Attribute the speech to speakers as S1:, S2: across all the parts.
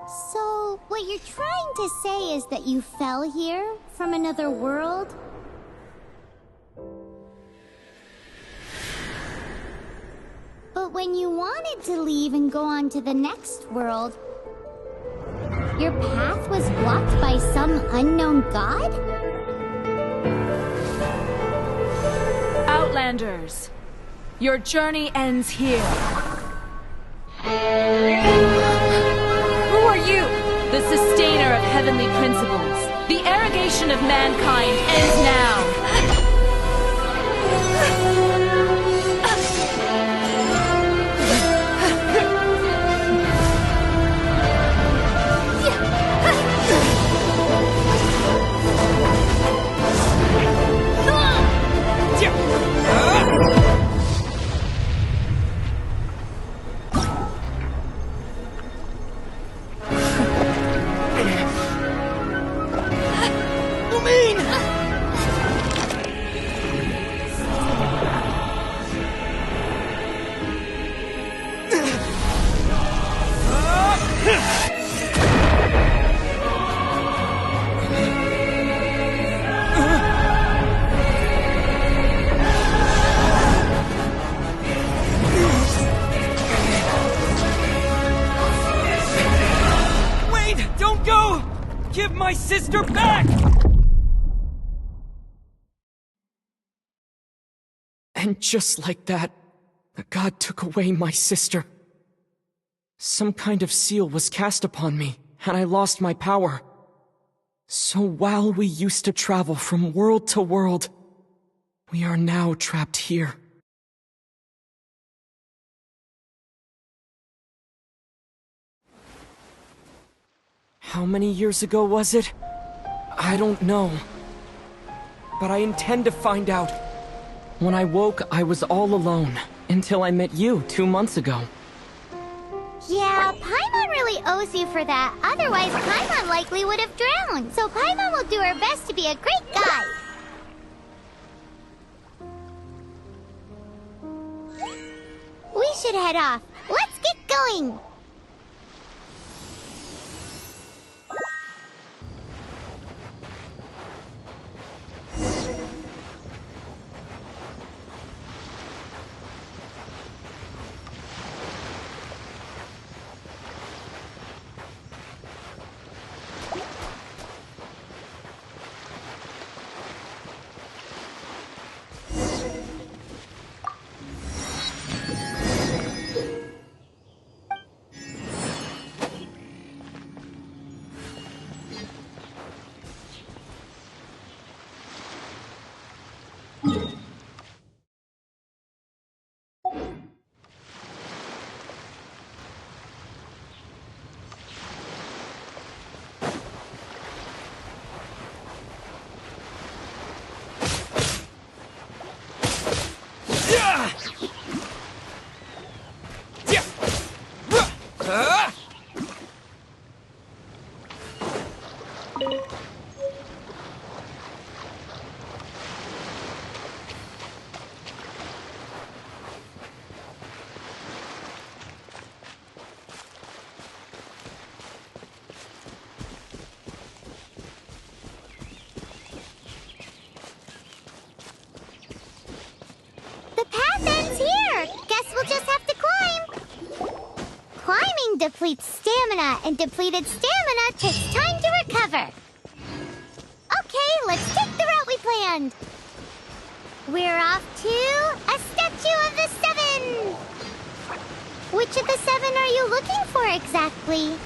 S1: So, what you're trying to say is that you fell here from another world? But when you wanted to leave and go on to the next world, your path was blocked by some unknown god?
S2: Outlanders, your journey ends here. Who are you? The sustainer of heavenly principles. The arrogation of mankind ends now.
S3: Give my sister back! And just like that, the god took away my sister. Some kind of seal was cast upon me, and I lost my power. So while we used to travel from world to world, we are now trapped here. How many years ago was it? I don't know. But I intend to find out. When I woke, I was all alone, until I met you 2 months ago.
S1: Yeah, Paimon really owes you for that. Otherwise, Paimon likely would have drowned. So Paimon will do her best to be a great guide. We should head off. Let's get going! Depletes stamina, and depleted stamina takes time to recover. Okay, let's take the route we planned. We're off to a Statue of the Seven. Which of the 7 are you looking for exactly?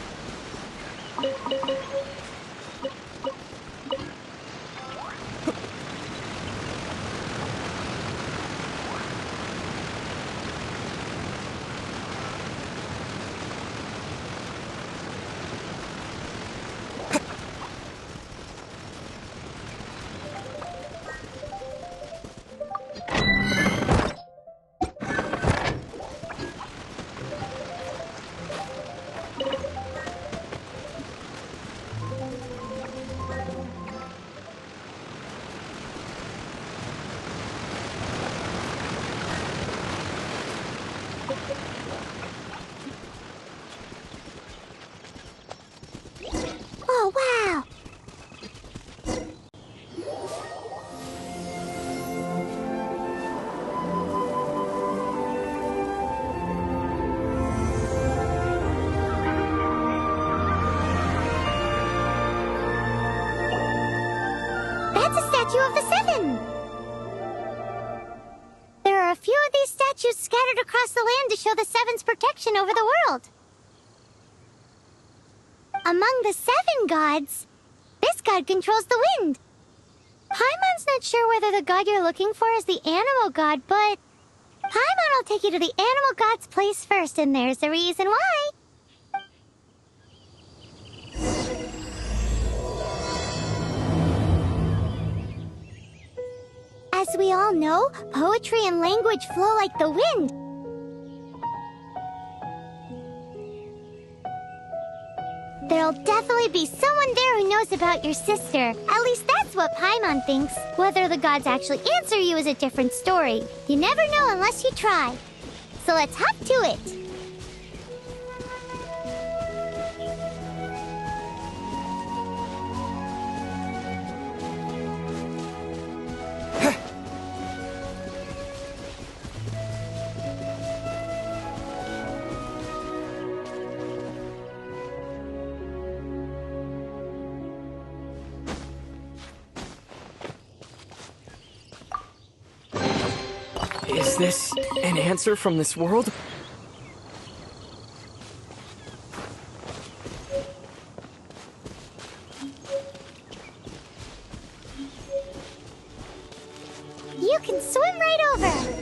S1: statue of the Seven. There are a few of these statues scattered across the land to show the Seven's protection over the world. Among the 7 gods, this god controls the wind. Paimon's not sure whether the god you're looking for is the animal god, but Paimon will take you to the animal god's place first, and there's the reason why. As we all know, poetry and language flow like the wind. There'll definitely be someone there who knows about your sister. At least that's what Paimon thinks. Whether the gods actually answer you is a different story. You never know unless you try. So let's hop to it.
S3: Is this an answer from this world?
S1: You can swim right over.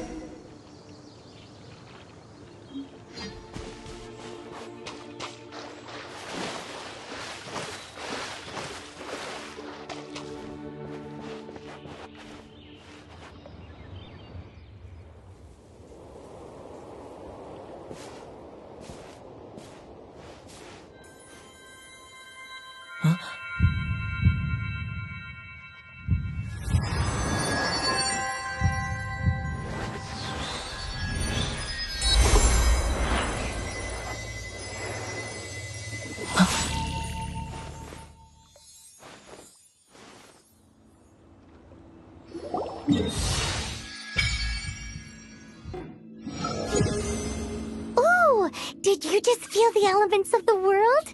S1: Ooh, did you just feel the elements of the world?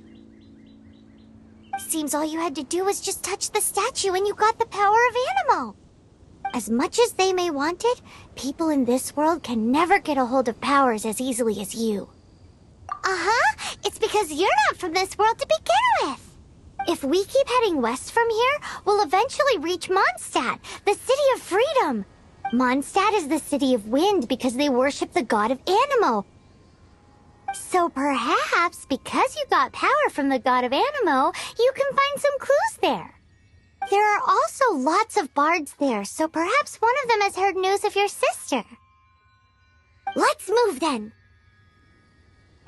S1: Seems all you had to do was just touch the statue and you got the power of Animo. As much as they may want it, people in this world can never get a hold of powers as easily as you. Uh-huh, it's because you're not from this world to begin with. If we keep heading west from here, we'll eventually reach Mondstadt, the city of freedom. Mondstadt is the city of wind because they worship the god of Animo. So perhaps, because you got power from the god of Animo, you can find some clues there. There are also lots of bards there, so perhaps one of them has heard news of your sister. Let's move then.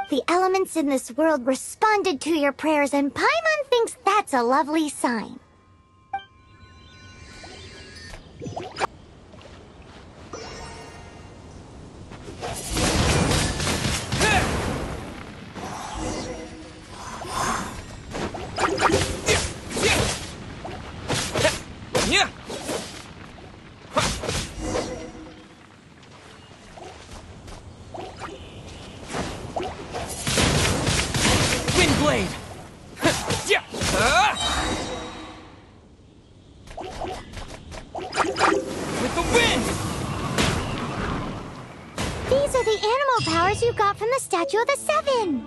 S1: The elements in this world responded to your prayers, and Paimon thinks that's a lovely sign.
S3: Yeah. Windblade. Yeah. With the wind.
S1: These are the animal powers you got from the Statue of the Seven.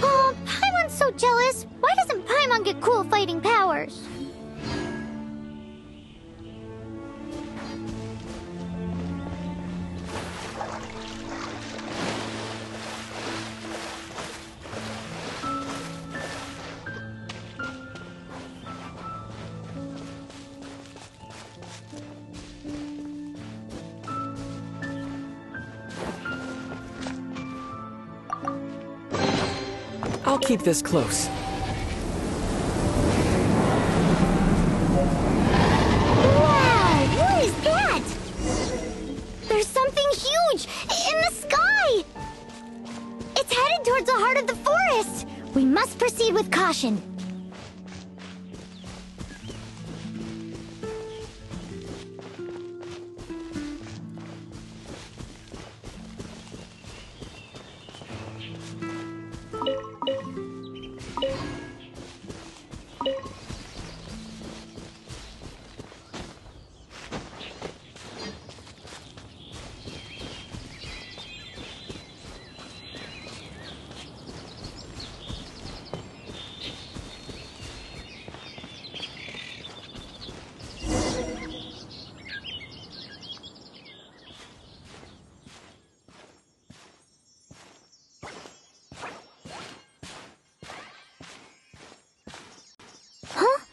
S1: Oh, Paimon's so jealous. Why doesn't Paimon get cool fighting powers?
S3: I'll keep this close.
S1: Wow! What is that? There's something huge in the sky! It's headed towards the heart of the forest! We must proceed with caution.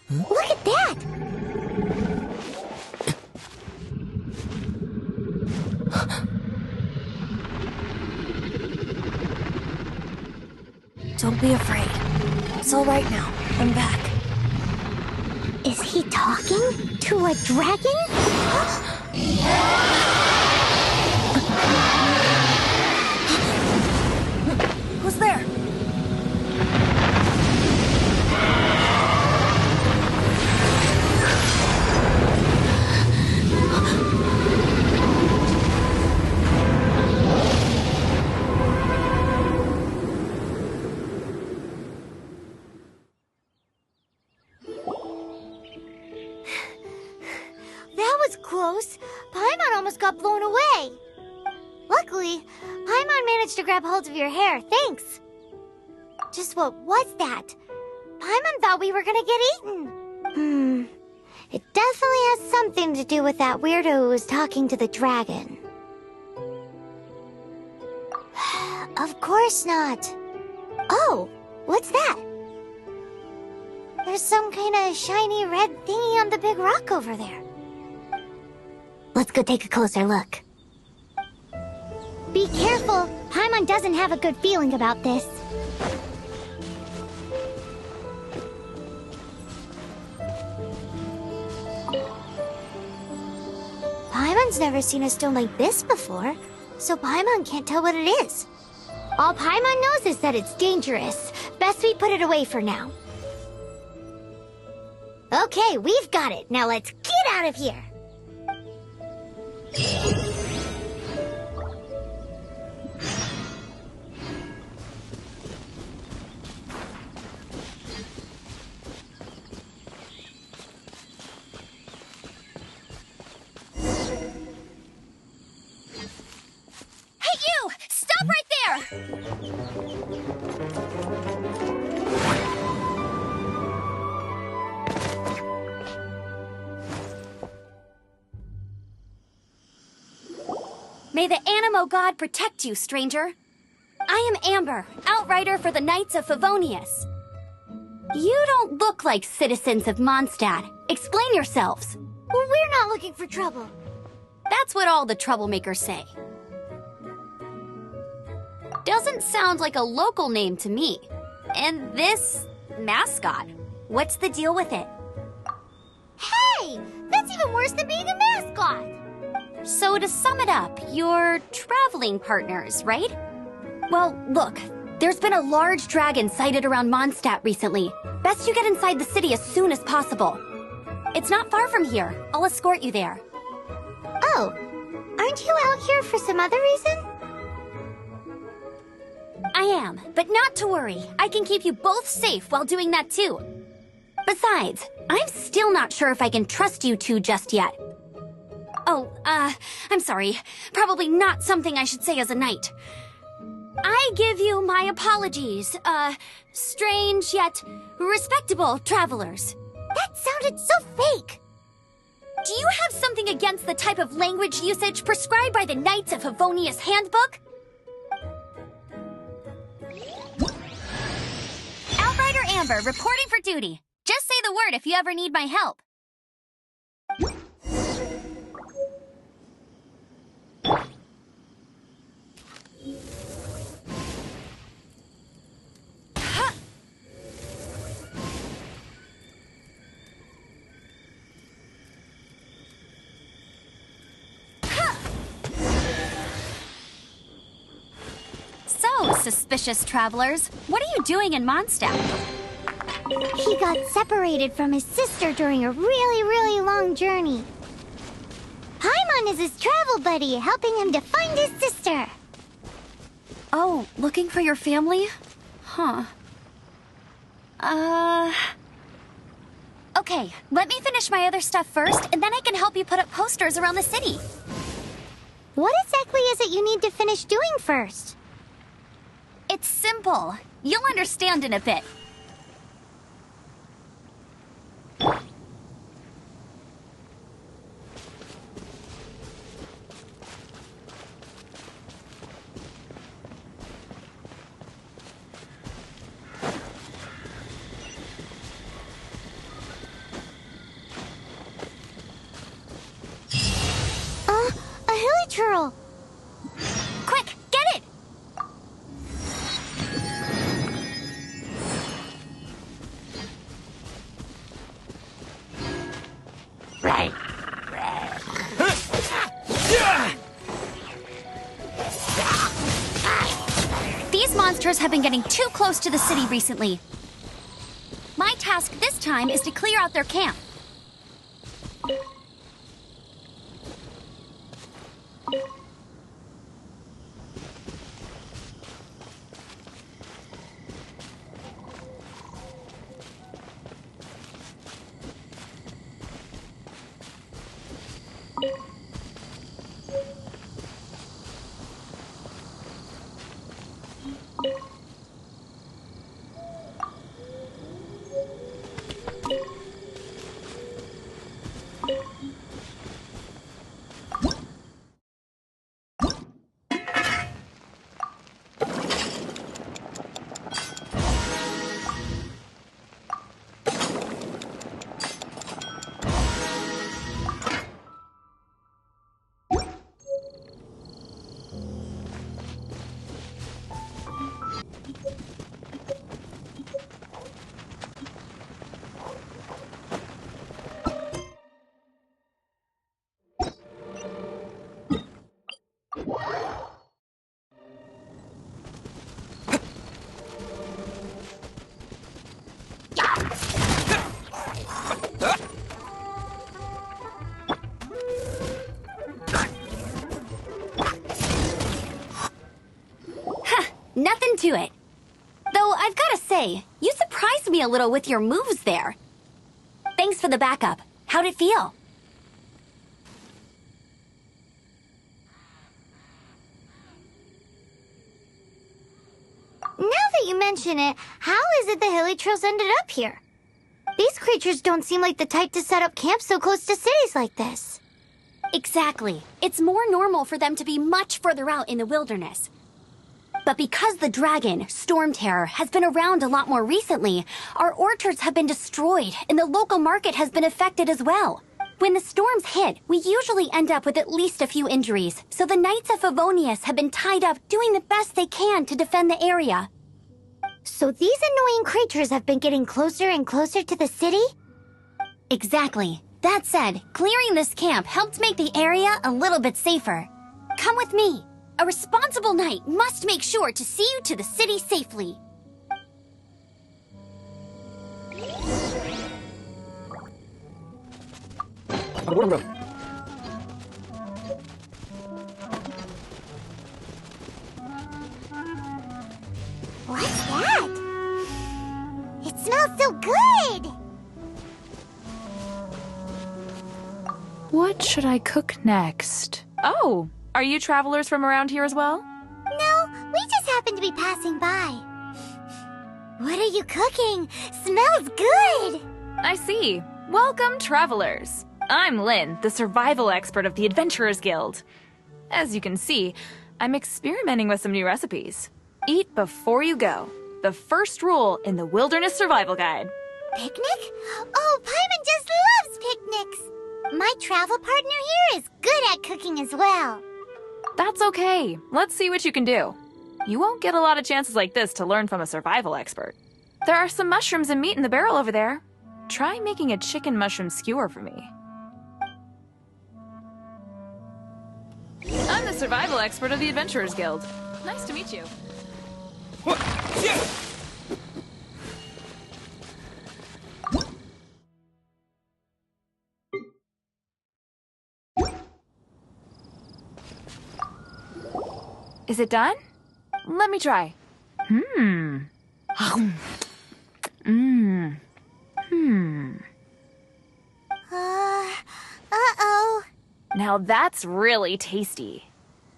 S1: Look at that!
S2: Don't be afraid. It's all right now. I'm back.
S1: Is he talking to a dragon?
S2: Who's there?
S1: That was close. Paimon almost got blown away. Luckily, Paimon managed to grab hold of your hair. Thanks. Just what was that? Paimon thought we were gonna get eaten. It definitely has something to do with that weirdo who was talking to the dragon. Of course not. Oh, what's that? There's some kind of shiny red thingy on the big rock over there. Let's go take a closer look. Be careful! Paimon doesn't have a good feeling about this. Paimon's never seen a stone like this before, so Paimon can't tell what it is. All Paimon knows is that it's dangerous. Best we put it away for now. Okay, we've got it. Now let's get out of here.
S2: Hey, you! Stop right there! May the Animo God protect you, stranger. I am Amber, outrider for the Knights of Favonius. You don't look like citizens of Mondstadt. Explain yourselves.
S1: Well, we're not looking for trouble.
S2: That's what all the troublemakers say. Doesn't sound like a local name to me. And this mascot, what's the deal with it?
S1: Hey! That's even worse than being a mascot!
S2: So to sum it up, you're traveling partners, right? Well, look, there's been a large dragon sighted around Mondstadt recently. Best you get inside the city as soon as possible. It's not far from here. I'll escort you there.
S1: Oh, aren't you out here for some other reason?
S2: I am, but not to worry. I can keep you both safe while doing that too. Besides, I'm still not sure if I can trust you two just yet. Oh, I'm sorry. Probably not something I should say as a knight. I give you my apologies, strange yet respectable travelers.
S1: That sounded so fake!
S2: Do you have something against the type of language usage prescribed by the Knights of Favonius Handbook? Outrider Amber, reporting for duty. Just say the word if you ever need my help. So, suspicious travelers, what are you doing in Mondstadt?
S1: He got separated from his sister during a really long journey. Paimon is his travel buddy, helping him to find his sister.
S2: Oh, looking for your family? Huh. Okay, let me finish my other stuff first, and then I can help you put up posters around the city.
S1: What exactly is it you need to finish doing first?
S2: It's simple. You'll understand in a bit. creatures have been getting too close to the city recently. My task this time is to clear out their camp. Nothing to it. Though I've gotta say, you surprised me a little with your moves there. Thanks for the backup. How'd it feel?
S1: Now that you mention it, how is it the hilly trails ended up here? These creatures don't seem like the type to set up camp so close to cities like this.
S2: Exactly. It's more normal for them to be much further out in the wilderness. But because the dragon, Storm Terror, has been around a lot more recently, our orchards have been destroyed and the local market has been affected as well. When the storms hit, we usually end up with at least a few injuries, so the Knights of Favonius have been tied up doing the best they can to defend the area.
S1: So these annoying creatures have been getting closer and closer to the city?
S2: Exactly. That said, clearing this camp helped make the area a little bit safer. Come with me. A responsible knight must make sure to see you to the city safely.
S1: What's that? It smells so good!
S4: What should I cook next? Oh, are you travelers from around here as well?
S1: No, we just happened to be passing by. What are you cooking? Smells good!
S4: I see. Welcome, travelers. I'm Lynn, the survival expert of the Adventurers Guild. As you can see, I'm experimenting with some new recipes. Eat before you go. The first rule in the Wilderness Survival Guide.
S1: Picnic? Oh, Paimon just loves picnics! My travel partner here is good at cooking as well.
S4: That's okay. Let's see what you can do. You won't get a lot of chances like this to learn from a survival expert. There are some mushrooms and meat in the barrel over there. Try making a chicken mushroom skewer for me. I'm the survival expert of the Adventurers Guild. Nice to meet you.
S3: What? Yeah!
S4: Is it done? Let me try.
S1: Uh-oh.
S4: Now that's really tasty.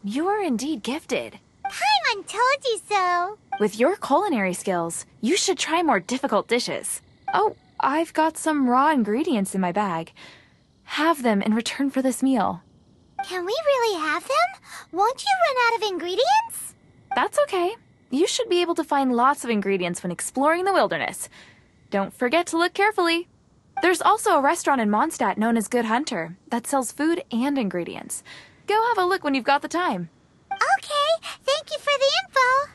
S4: You're indeed gifted.
S1: Paimon told you so.
S4: With your culinary skills, you should try more difficult dishes. Oh, I've got some raw ingredients in my bag. Have them in return for this meal.
S1: Can we really have them? Won't you run out of ingredients?
S4: That's okay. You should be able to find lots of ingredients when exploring the wilderness. Don't forget to look carefully. There's also a restaurant in Mondstadt known as Good Hunter that sells food and ingredients. Go have a look when you've got the time.
S1: Okay, thank you for the info.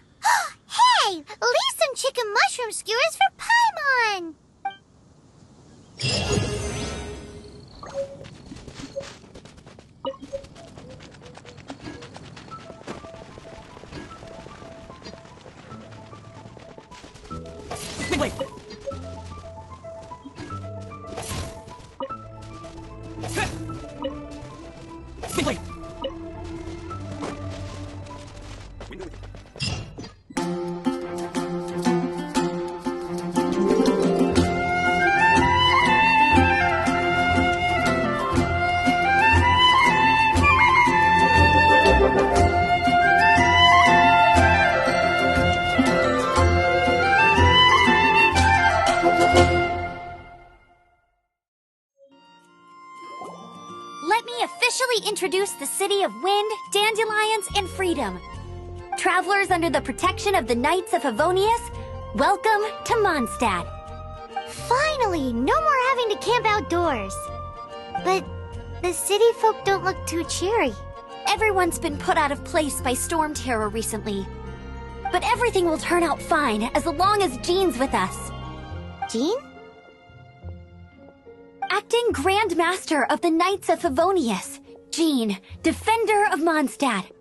S1: Hey, leave some chicken mushroom skewers for Paimon.
S2: Let me officially introduce the city of wind, dandelions, and freedom. Travelers under the protection of the Knights of Favonius, welcome to Mondstadt.
S1: Finally, no more having to camp outdoors. But the city folk don't look too cheery.
S2: Everyone's been put out of place by storm terror recently. But everything will turn out fine as long as Jean's with us.
S1: Jean?
S2: Acting Grand Master of the Knights of Favonius, Jean, Defender of Mondstadt.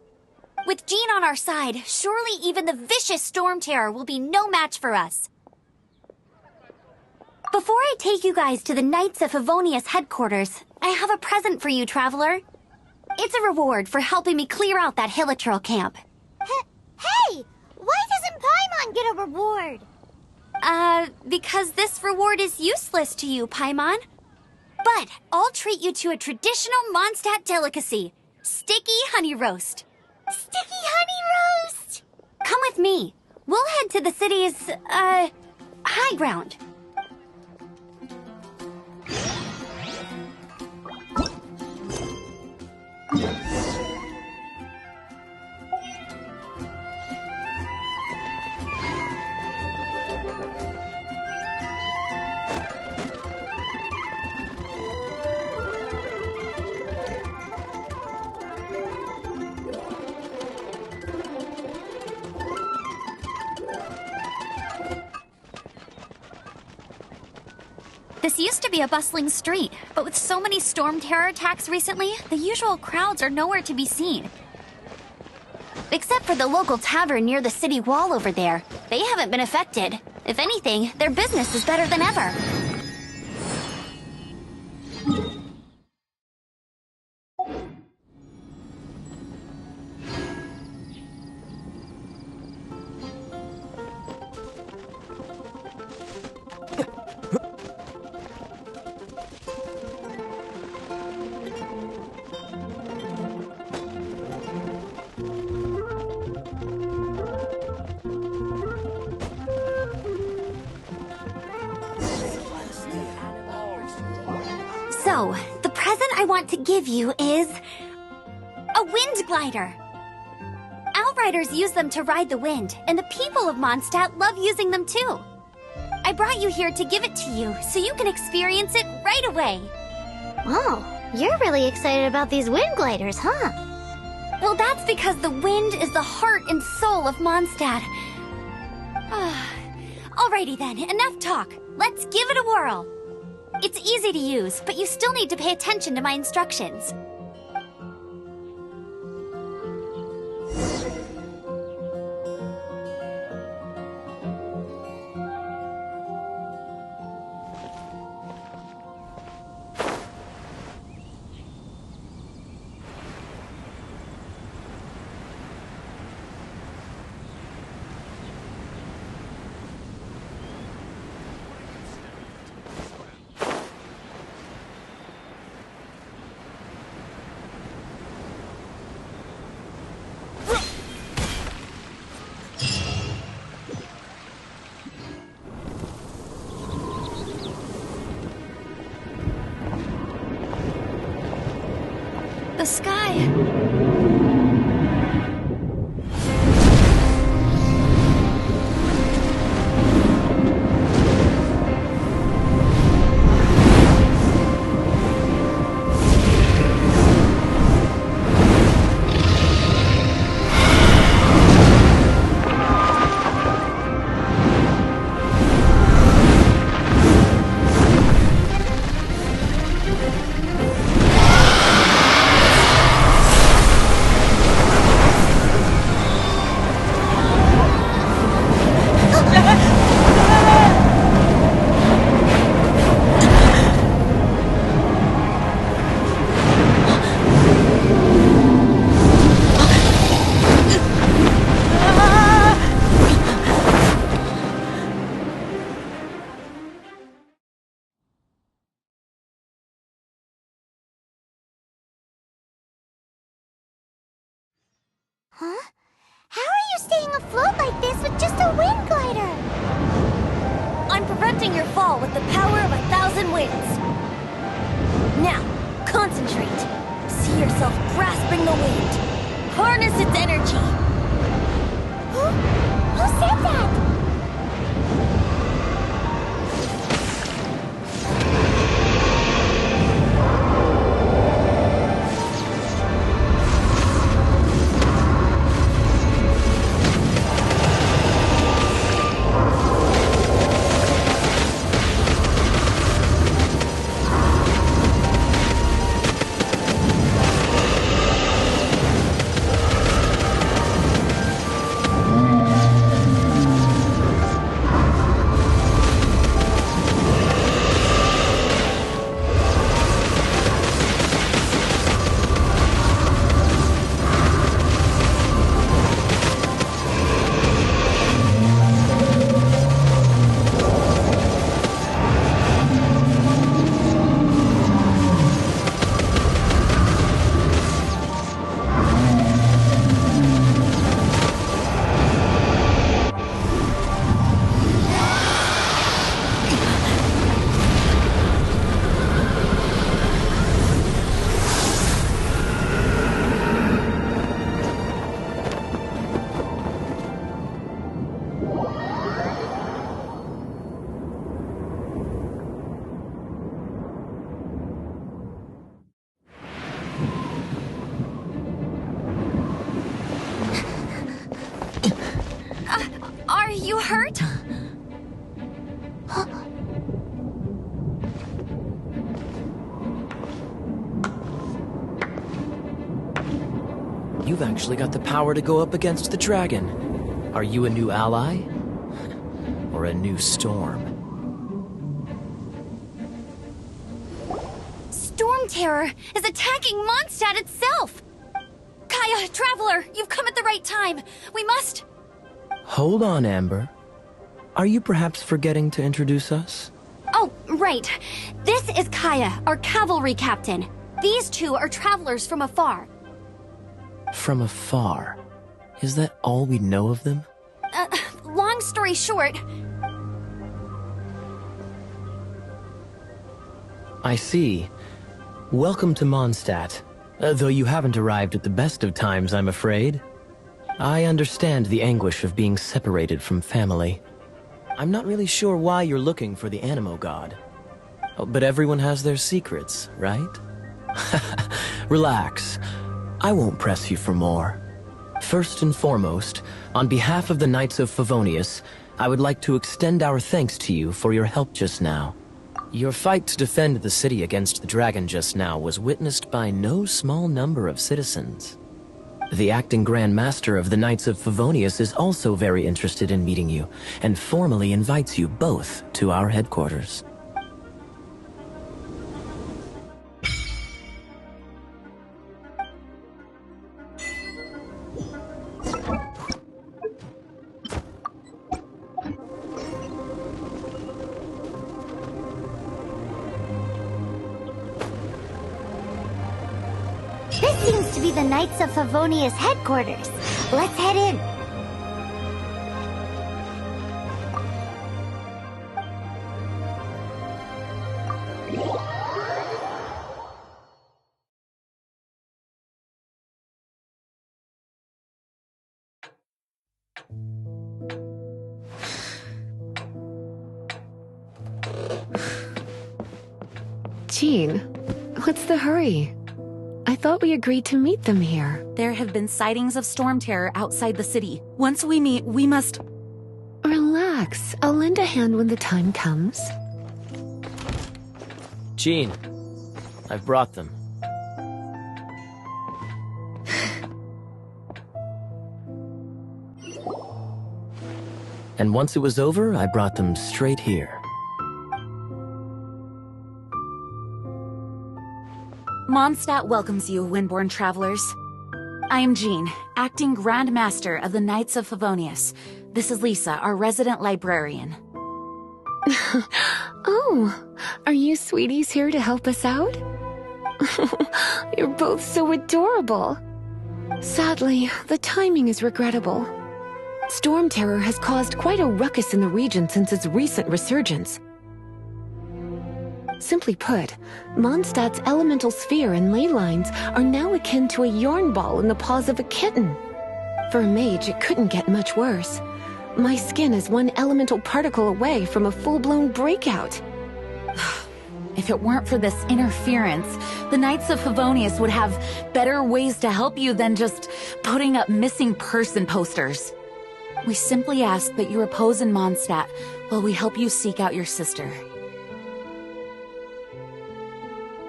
S2: With Jean on our side, surely even the vicious storm terror will be no match for us. Before I take you guys to the Knights of Favonius headquarters, I have a present for you, Traveler. It's a reward for helping me clear out that Hilichurl camp.
S1: Hey! Why doesn't Paimon get a reward?
S2: Because this reward is useless to you, Paimon. But I'll treat you to a traditional Mondstadt delicacy, sticky honey roast.
S1: Sticky honey roast!
S2: Come with me. We'll head to the city's, high ground. This used to be a bustling street, but with so many storm terror attacks recently, the usual crowds are nowhere to be seen. Except for the local tavern near the city wall over there. They haven't been affected. If anything, their business is better than ever. So, the present I want to give you is a wind glider. Outriders use them to ride the wind, and the people of Mondstadt love using them too. I brought you here to give it to you, so you can experience it right away.
S1: Whoa, you're really excited about these wind gliders, huh?
S2: Well, that's because the wind is the heart and soul of Mondstadt. Alrighty then, enough talk. Let's give it a whirl. It's easy to use, but you still need to pay attention to my instructions. The sky.
S1: Huh? How are you staying afloat like this with just a wind glider?
S2: I'm preventing your fall with the power of 1,000 winds. Now, concentrate. See yourself grasping the wind. Harness its energy.
S1: Who said that?
S2: Are you hurt?
S3: You've actually got the power to go up against the dragon. Are you a new ally? Or a new storm?
S2: Storm Terror is attacking Mondstadt itself! Kaya, Traveler, you've come at the right time. We must...
S3: Hold on, Amber. Are you perhaps forgetting to introduce us?
S2: Oh, right. This is Kaya, our cavalry captain. These two are travelers from afar.
S3: From afar? Is that all we know of them?
S2: Long story short...
S3: I see. Welcome to Mondstadt. Though you haven't arrived at the best of times, I'm afraid. I understand the anguish of being separated from family. I'm not really sure why you're looking for the Animo God. Oh, but everyone has their secrets, right? Relax. I won't press you for more. First and foremost, on behalf of the Knights of Favonius, I would like to extend our thanks to you for your help just now. Your fight to defend the city against the dragon just now was witnessed by no small number of citizens. The acting Grand Master of the Knights of Favonius is also very interested in meeting you, and formally invites you both to our headquarters.
S1: This seems to be the Knights of Favonius headquarters. Let's head in.
S5: Jean, what's the hurry? I thought we agreed to meet them here.
S6: There have been sightings of storm terror outside the city. Once we meet, we must...
S5: Relax. I'll lend a hand when the time comes.
S3: Jean, I've brought them. And once it was over, I brought them straight here.
S6: Mondstadt welcomes you, Windborn travelers. I am Jean, acting Grand Master of the Knights of Favonius. This is Lisa, our resident librarian.
S5: Oh, are you sweeties here to help us out? You're both so adorable. Sadly, the timing is regrettable. Storm Terror has caused quite a ruckus in the region since its recent resurgence. Simply put, Mondstadt's elemental sphere and ley lines are now akin to a yarn ball in the paws of a kitten. For a mage, it couldn't get much worse. My skin is one elemental particle away from a full-blown breakout.
S6: If it weren't for this interference, the Knights of Favonius would have better ways to help you than just putting up missing person posters. We simply ask that you repose in Mondstadt while we help you seek out your sister.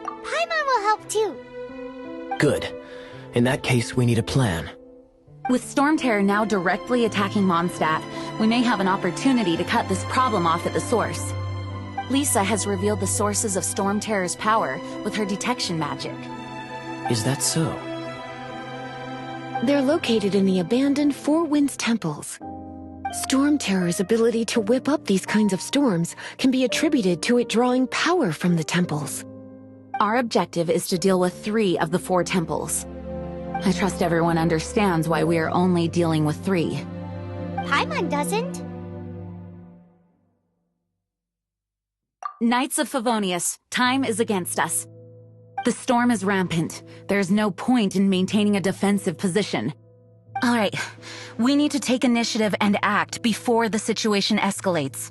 S1: Paimon will help too.
S7: Good. In that case, we need a plan.
S6: With Storm Terror now directly attacking Mondstadt, we may have an opportunity to cut this problem off at the source. Lisa has revealed the sources of Storm Terror's power with her detection magic.
S7: Is that so?
S5: They're located in the abandoned Four Winds temples. Storm Terror's ability to whip up these kinds of storms can be attributed to it drawing power from the temples.
S6: Our objective is to deal with 3 of the 4 temples. I trust everyone understands why we are only dealing with 3.
S1: Paimon doesn't.
S6: Knights of Favonius, time is against us. The storm is rampant. There's no point in maintaining a defensive position. All right, we need to take initiative and act before the situation escalates.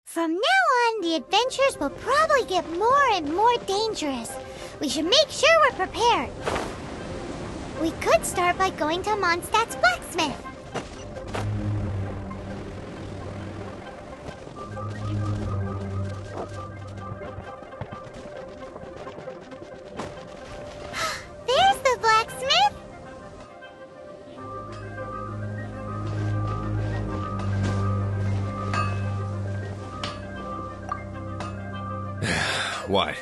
S1: From now on, the adventures will probably get more and more dangerous. We should make sure we're prepared. We could start by going to Mondstadt's blacksmith. There's the blacksmith!
S8: What?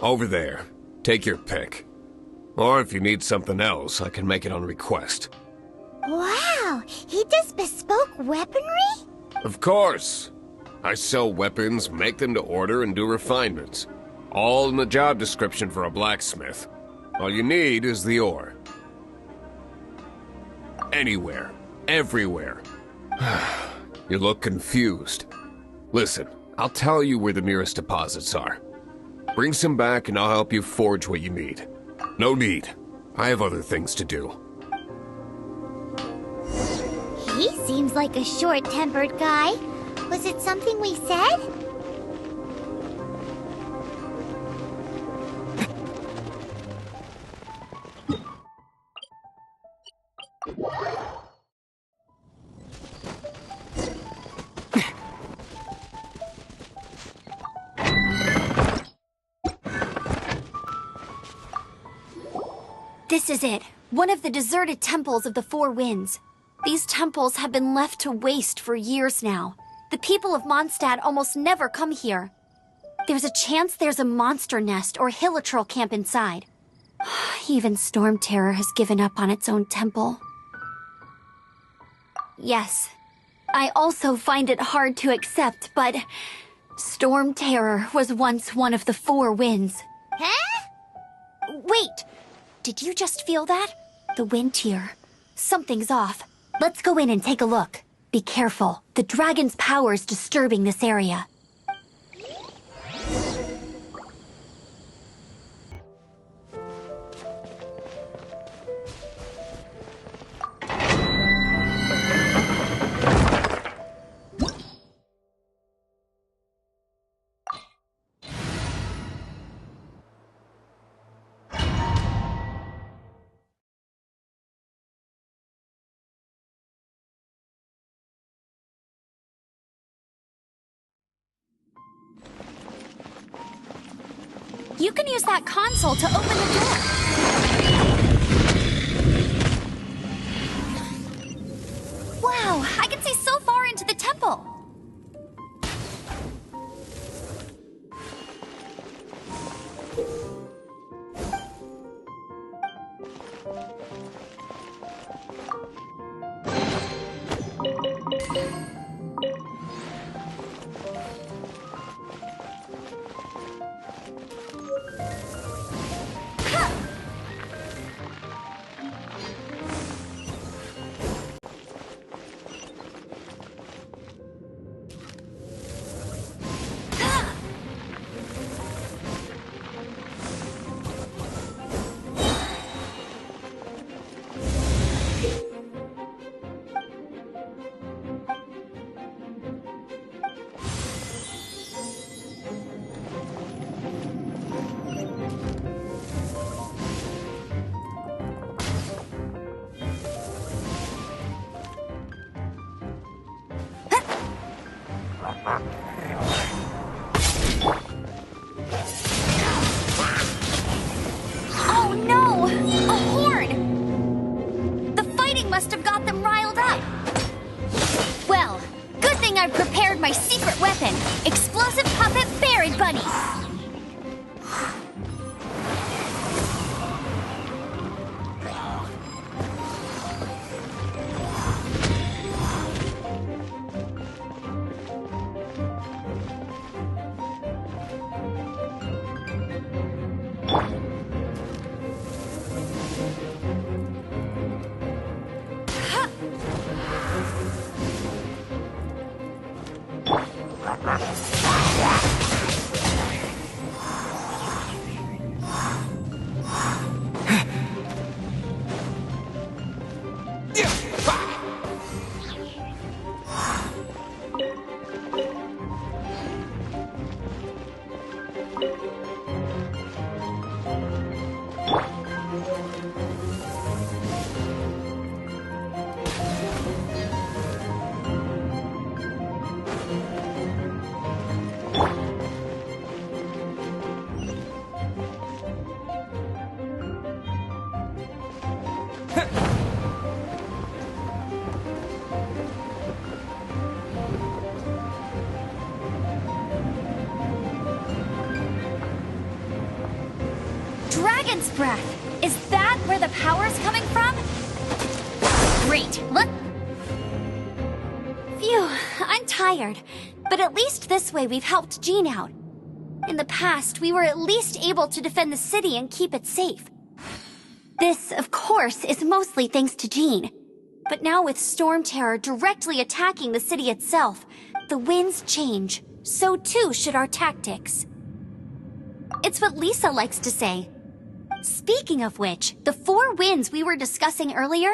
S8: Over there. Take your pick. Or if you need something else, I can make it on request.
S1: Wow! He does bespoke weaponry?
S8: Of course! I sell weapons, make them to order, and do refinements. All in the job description for a blacksmith. All you need is the ore. Anywhere. Everywhere. You look confused. Listen, I'll tell you where the nearest deposits are. Bring some back and I'll help you forge what you need. No need. I have other things to do.
S1: He seems like a short-tempered guy. Was it something we said?
S2: This is it. One of the deserted temples of the Four Winds. These temples have been left to waste for years now. The people of Mondstadt almost never come here. There's a chance there's a monster nest or hilitrol camp inside. Even Storm Terror has given up on its own temple. Yes, I also find it hard to accept, but Storm Terror was once one of the Four Winds.
S1: Huh?
S2: Wait! Did you just feel that? The wind here. Something's off. Let's go in and take a look. Be careful. The dragon's power's disturbing this area. You can use that console to open the door. Wow, I can see so far into the temple. Oh no! A horde! The fighting must have got them riled up. Well, good thing I've prepared my secret weapon, explosive puppet Berry Bunny. Dragon's breath! Is that where the power's coming from? Great, Phew, I'm tired. But at least this way we've helped Jean out. In the past, we were at least able to defend the city and keep it safe. This, of course, is mostly thanks to Jean. But now with Storm Terror directly attacking the city itself, the winds change. So too should our tactics. It's what Lisa likes to say. Speaking of which, the 4 winds we were discussing earlier?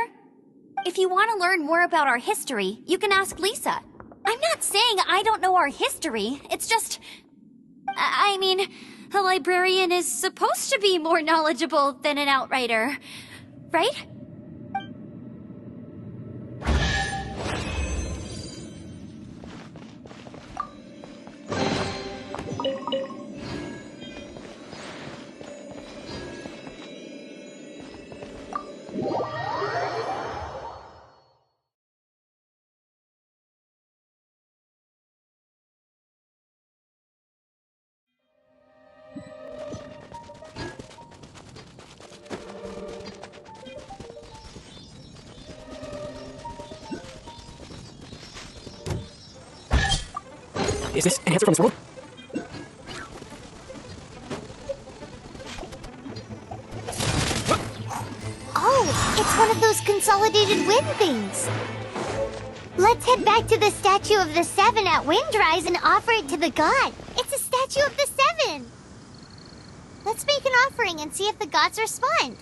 S2: If you want to learn more about our history, you can ask Lisa. I'm not saying I don't know our history, it's just... I mean, a librarian is supposed to be more knowledgeable than an outrider, right?
S3: Is this an answer from this world?
S1: Oh, it's one of those consolidated wind things. Let's head back to the statue of the 7 at Windrise and offer it to the god. It's a statue of the 7. Let's make an offering and see if the gods respond.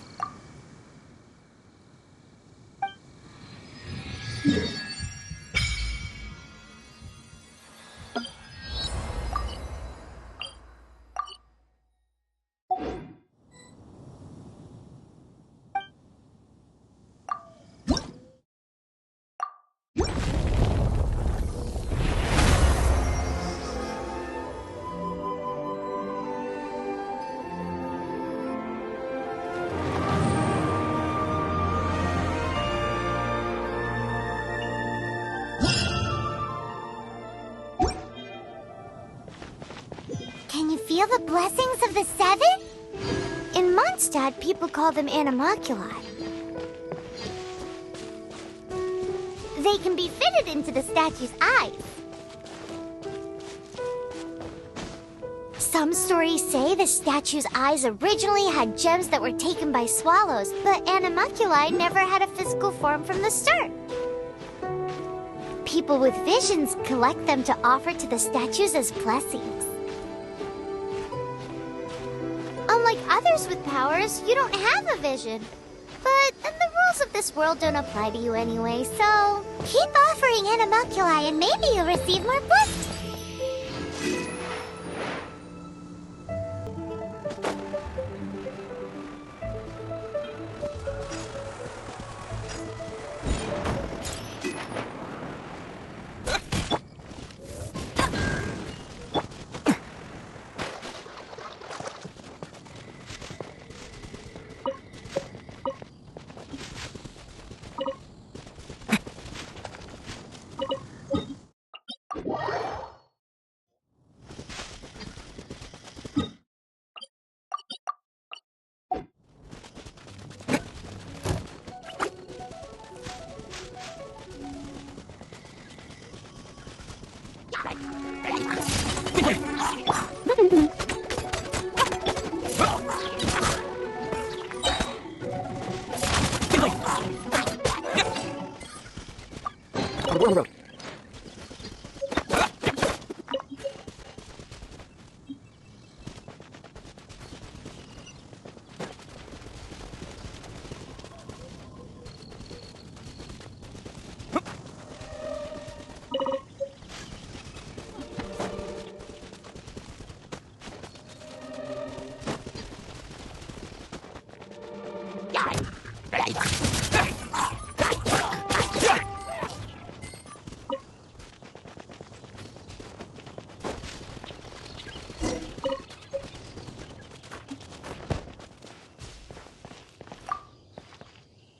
S1: feel the blessings of the seven? In Mondstadt, people call them animalculi. They can be fitted into the statue's eyes. Some stories say the statue's eyes originally had gems that were taken by swallows, but animalculi never had a physical form from the start. People with visions collect them to offer to the statues as blessings. Unlike others with powers, you don't have a vision. But the rules of this world don't apply to you anyway, so keep offering animalculi and maybe you'll receive more blessings.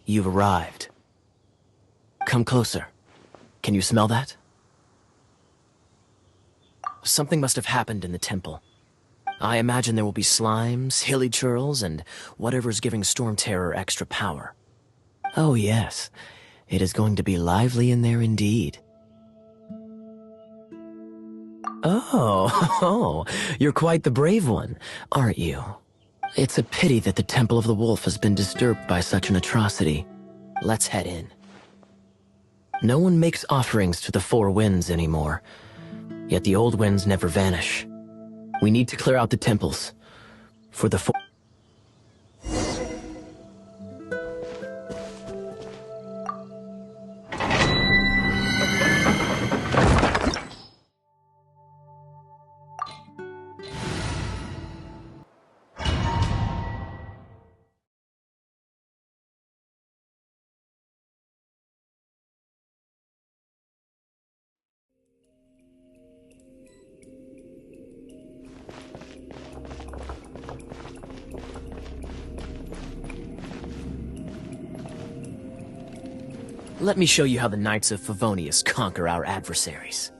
S7: You've arrived. Come closer. Can you smell that? Something must have happened in the temple. I imagine there will be slimes, hilly churls, and whatever's giving Storm Terror extra power. Oh yes, it is going to be lively in there indeed. Oh, you're quite the brave one, aren't you? It's a pity that the Temple of the Wolf has been disturbed by such an atrocity. Let's head in. No one makes offerings to the Four Winds anymore, yet the old winds never vanish. We need to clear out the temples for the four... Let me show you how the Knights of Favonius conquer our adversaries.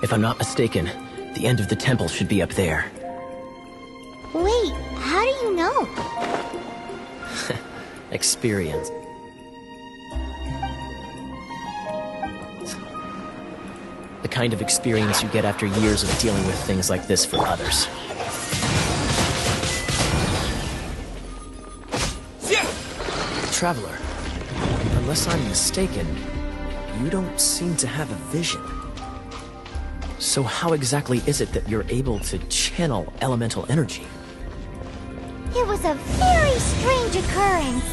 S7: If I'm not mistaken, the end of the temple should be up there.
S1: Wait, how do you know?
S7: Experience. The kind of experience you get after years of dealing with things like this for others. Traveler, unless I'm mistaken, you don't seem to have a vision. So how exactly is it that you're able to channel elemental energy?
S1: It was a very strange occurrence.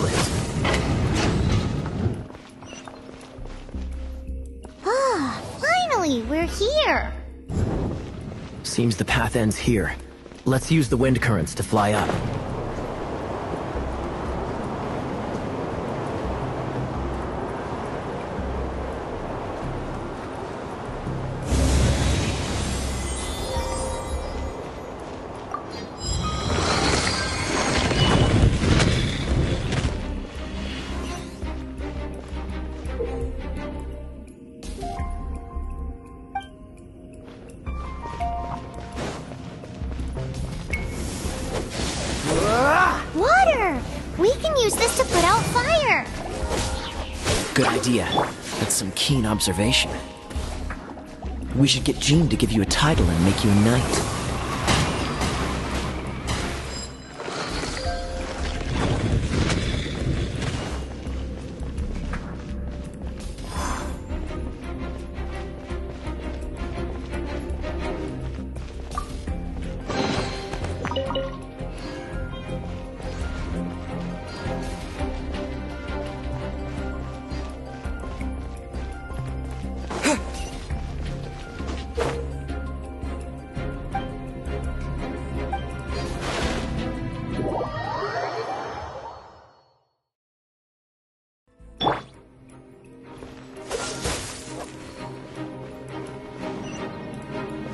S7: Cool it!
S1: Ah, finally, we're here.
S7: Seems the path ends here. Let's use the wind currents to fly up.
S1: Water! We can use this to put out fire.
S7: Good idea. That's some keen observation. We should get Jean to give you a title and make you a knight.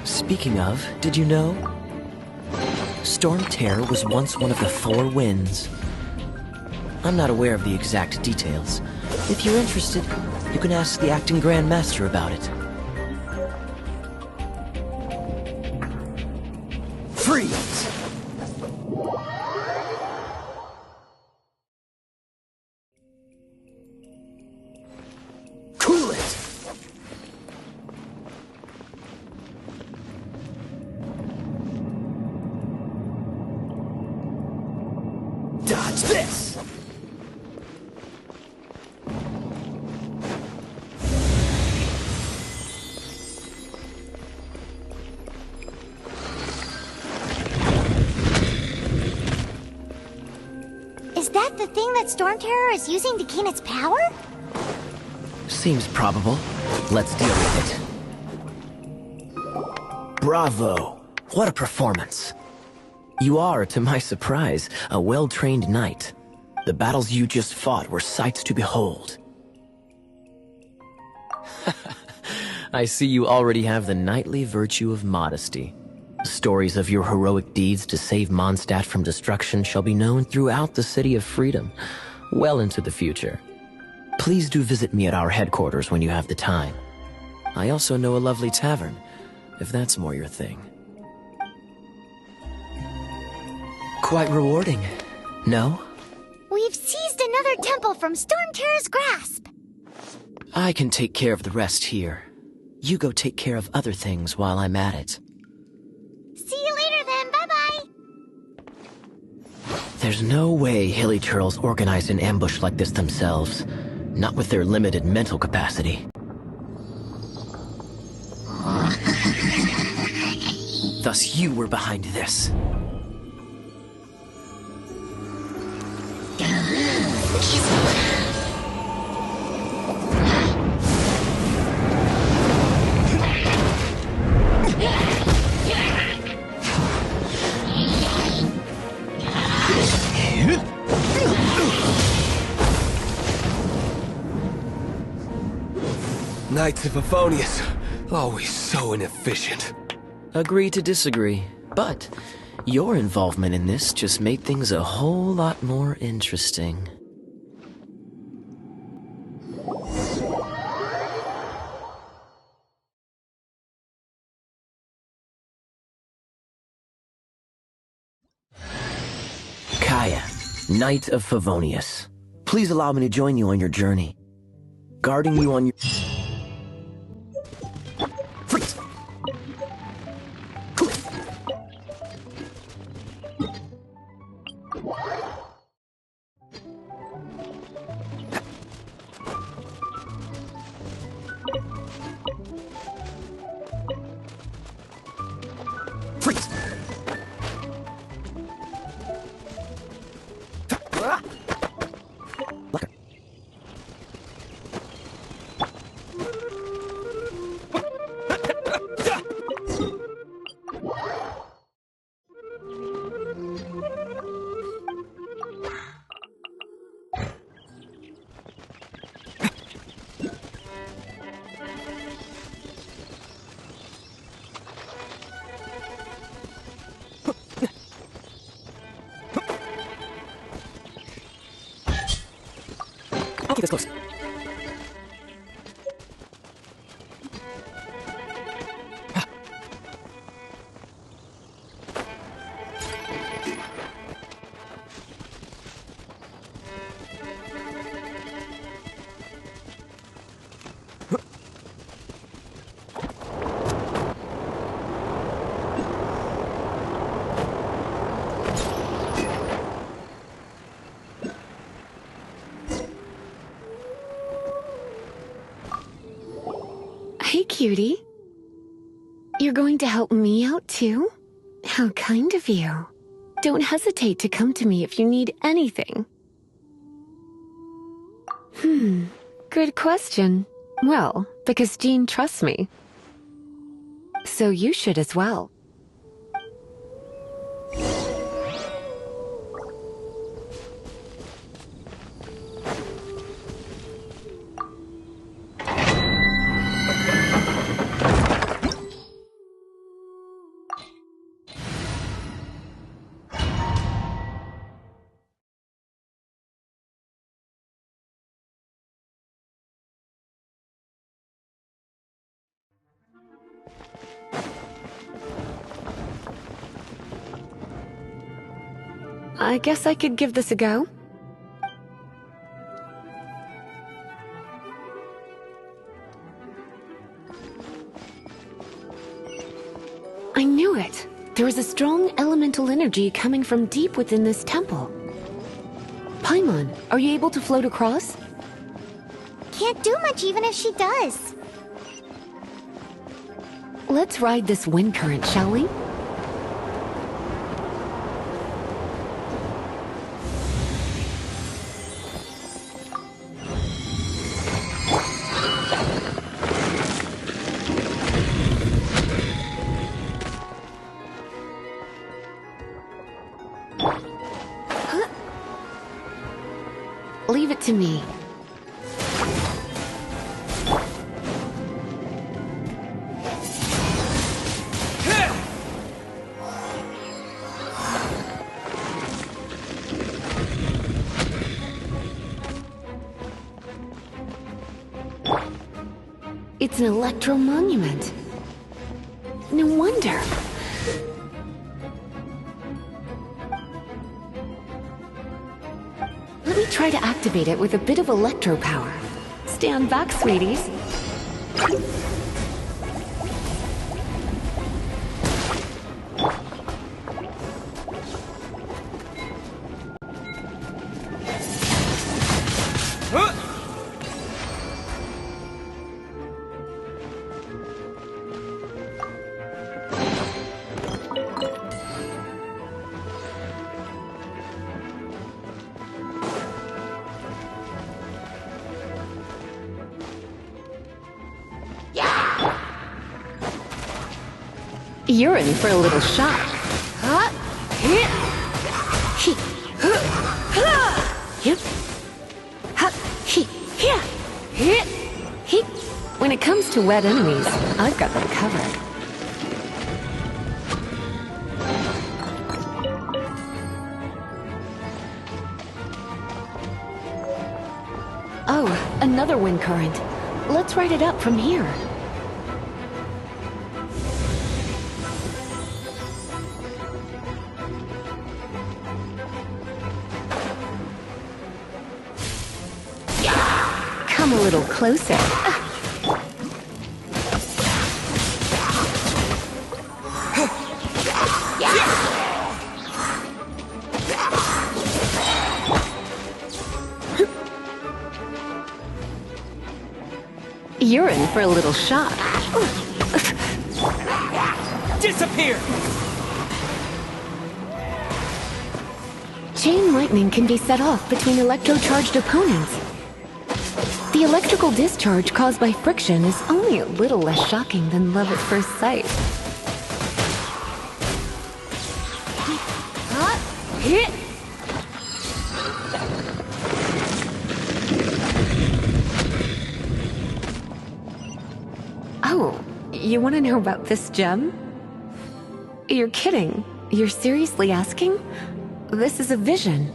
S7: Speaking of, did you know? Storm Terror was once one of the 4 winds. I'm not aware of the exact details. If you're interested, you can ask the acting Grand Master about it. Freeze! Cool it! Dodge this!
S1: Is that the thing that Storm Terror is using to gain its power?
S7: Seems probable. Let's deal with it. Bravo! What a performance! You are, to my surprise, a well-trained knight. The battles you just fought were sights to behold. I see you already have the knightly virtue of modesty. Stories of your heroic deeds to save Mondstadt from destruction shall be known throughout the City of Freedom, well into the future. Please do visit me at our headquarters when you have the time. I also know a lovely tavern, if that's more your thing. Quite rewarding, no?
S1: We've seized another temple from Storm Terror's grasp.
S7: I can take care of the rest here. You go take care of other things while I'm at it.
S1: See you later then, bye-bye.
S7: There's no way Hilly Turtles organized an ambush like this themselves. Not with their limited mental capacity. Thus you were behind this.
S8: Knights of Favonius, always so inefficient.
S7: Agree to disagree, but your involvement in this just made things a whole lot more interesting. Kaya, Knight of Favonius. Please allow me to join you on your journey. Guarding you on your... Freeze! Freeze!
S3: keep this close.
S5: Hey, cutie. You're going to help me out, too? How kind of you. Don't hesitate to come to me if you need anything. Good question. Well, because Jean trusts me. So you should as well. I guess I could give this a go. I knew it. There is a strong elemental energy coming from deep within this temple. Paimon, are you able to float across?
S1: Can't do much even if she does.
S5: Let's ride this wind current, shall we? Leave it to me. It's an electro monument. No wonder. Let me try to activate it with a bit of electro power. Stand back, sweeties. You're in for a little shock. When it comes to wet enemies, I've got them covered. Oh, another wind current. Let's ride it up from here. Come a little closer. You're in for a little shock.
S3: Disappear!
S5: Chain lightning can be set off between electro-charged opponents. The electrical discharge caused by friction is only a little less shocking than love at first sight. Oh, you want to know about this gem? You're kidding. You're seriously asking? This is a vision.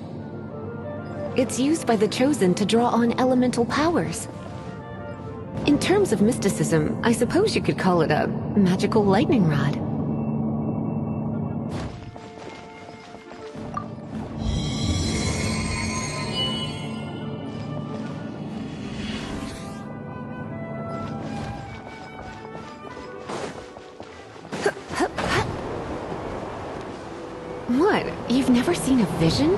S5: It's used by the Chosen to draw on elemental powers. In terms of mysticism, I suppose you could call it a magical lightning rod. What? You've never seen a vision?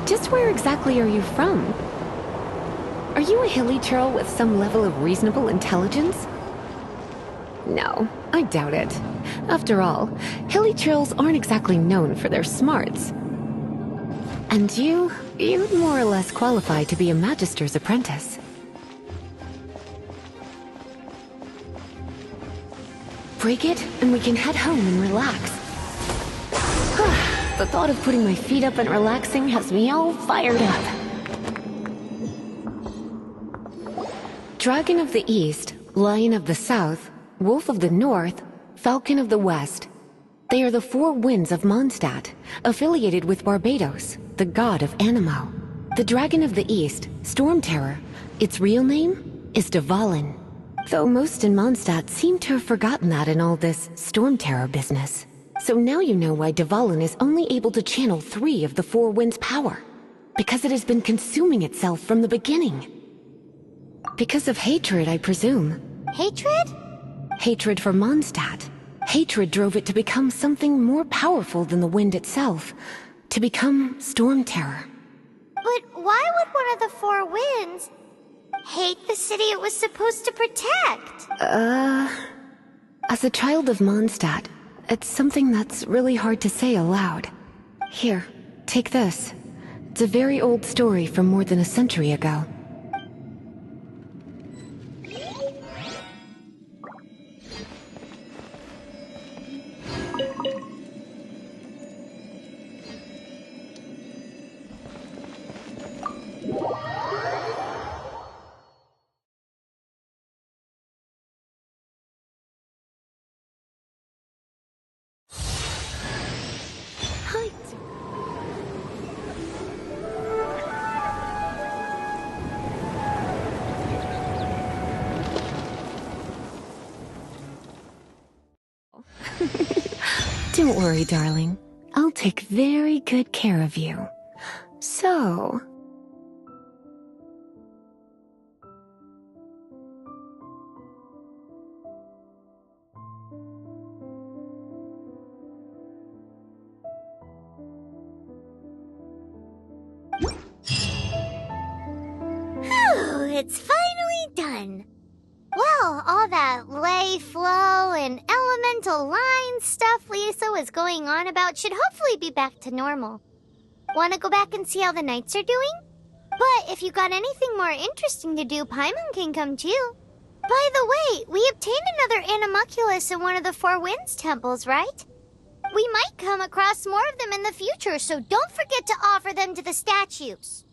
S5: Just where exactly are you from? Are you a hilly churl with some level of reasonable intelligence? No, I doubt it. After all, hilly churls aren't exactly known for their smarts. And you'd more or less qualify to be a magister's apprentice. Break it, and we can head home and relax. The thought of putting my feet up and relaxing has me all fired up. Dragon of the East, Lion of the South, Wolf of the North, Falcon of the West. They are the four winds of Mondstadt, affiliated with Barbados, the god of Anemo. The Dragon of the East, Storm Terror, its real name is Dvalin. Though most in Mondstadt seem to have forgotten that in all this Storm Terror business. So now you know why Dvalin is only able to channel 3 of the four winds' power. Because it has been consuming itself from the beginning. Because of hatred, I presume.
S1: Hatred?
S5: Hatred for Mondstadt. Hatred drove it to become something more powerful than the wind itself. To become Storm Terror.
S1: But why would one of the four winds hate the city it was supposed to protect?
S5: As a child of Mondstadt, it's something that's really hard to say aloud. Here, take this. It's a very old story from more than a century ago. Don't worry, darling. I'll take very good care of you. So...
S1: Phew, it's finally done. Well, all that lay, flow, and elemental line stuff Lisa was going on about should hopefully be back to normal. Want to go back and see how the knights are doing? But if you got anything more interesting to do, Paimon can come too. By the way, we obtained another Animalculus in one of the Four Winds temples, right? We might come across more of them in the future, so don't forget to offer them to the statues.